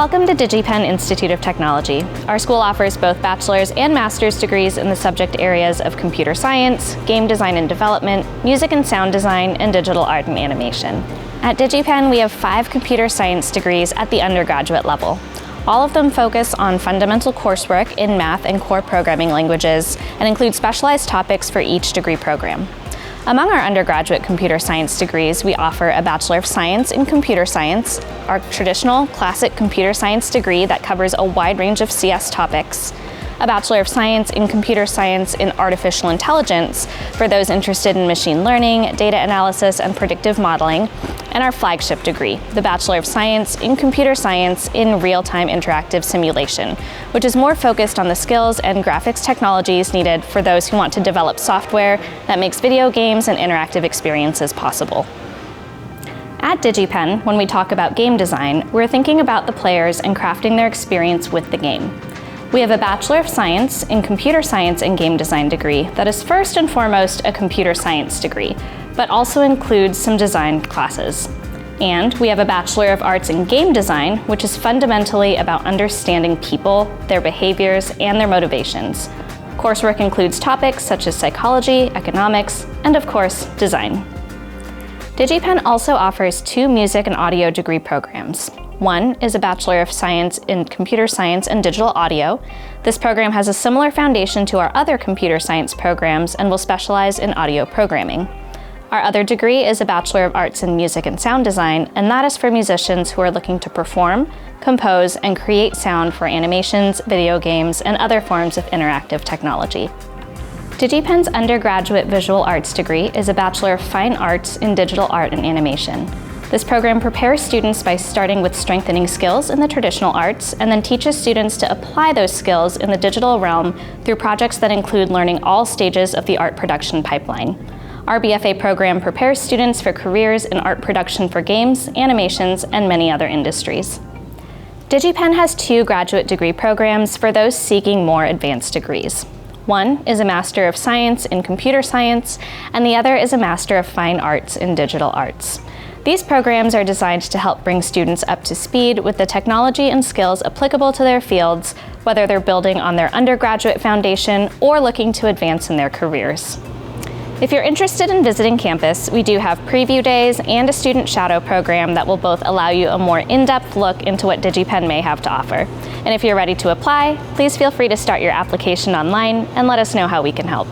Welcome to DigiPen Institute of Technology. Our school offers both bachelor's and master's degrees in the subject areas of computer science, game design and development, music and sound design, and digital art and animation. At DigiPen, we have 5 computer science degrees at the undergraduate level. All of them focus on fundamental coursework in math and core programming languages and include specialized topics for each degree program. Among our undergraduate computer science degrees, we offer a Bachelor of Science in Computer Science, our traditional classic computer science degree that covers a wide range of CS topics, a Bachelor of Science in Computer Science in Artificial Intelligence for those interested in machine learning, data analysis, and predictive modeling, and our flagship degree, the Bachelor of Science in Computer Science in Real-Time Interactive Simulation, which is more focused on the skills and graphics technologies needed for those who want to develop software that makes video games and interactive experiences possible. At DigiPen, when we talk about game design, we're thinking about the players and crafting their experience with the game. We have a Bachelor of Science in Computer Science and Game Design degree that is first and foremost a computer science degree, but also includes some design classes. And we have a Bachelor of Arts in Game Design, which is fundamentally about understanding people, their behaviors, and their motivations. Coursework includes topics such as psychology, economics, and of course, design. DigiPen also offers 2 music and audio degree programs. One is a Bachelor of Science in Computer Science and Digital Audio. This program has a similar foundation to our other computer science programs and will specialize in audio programming. Our other degree is a Bachelor of Arts in Music and Sound Design, and that is for musicians who are looking to perform, compose, and create sound for animations, video games, and other forms of interactive technology. DigiPen's undergraduate visual arts degree is a Bachelor of Fine Arts in Digital Art and Animation. This program prepares students by starting with strengthening skills in the traditional arts and then teaches students to apply those skills in the digital realm through projects that include learning all stages of the art production pipeline. Our BFA program prepares students for careers in art production for games, animations, and many other industries. DigiPen has 2 graduate degree programs for those seeking more advanced degrees. One is a Master of Science in Computer Science, and the other is a Master of Fine Arts in Digital Arts. These programs are designed to help bring students up to speed with the technology and skills applicable to their fields, whether they're building on their undergraduate foundation or looking to advance in their careers. If you're interested in visiting campus, we do have preview days and a student shadow program that will both allow you a more in-depth look into what DigiPen may have to offer. And if you're ready to apply, please feel free to start your application online and let us know how we can help.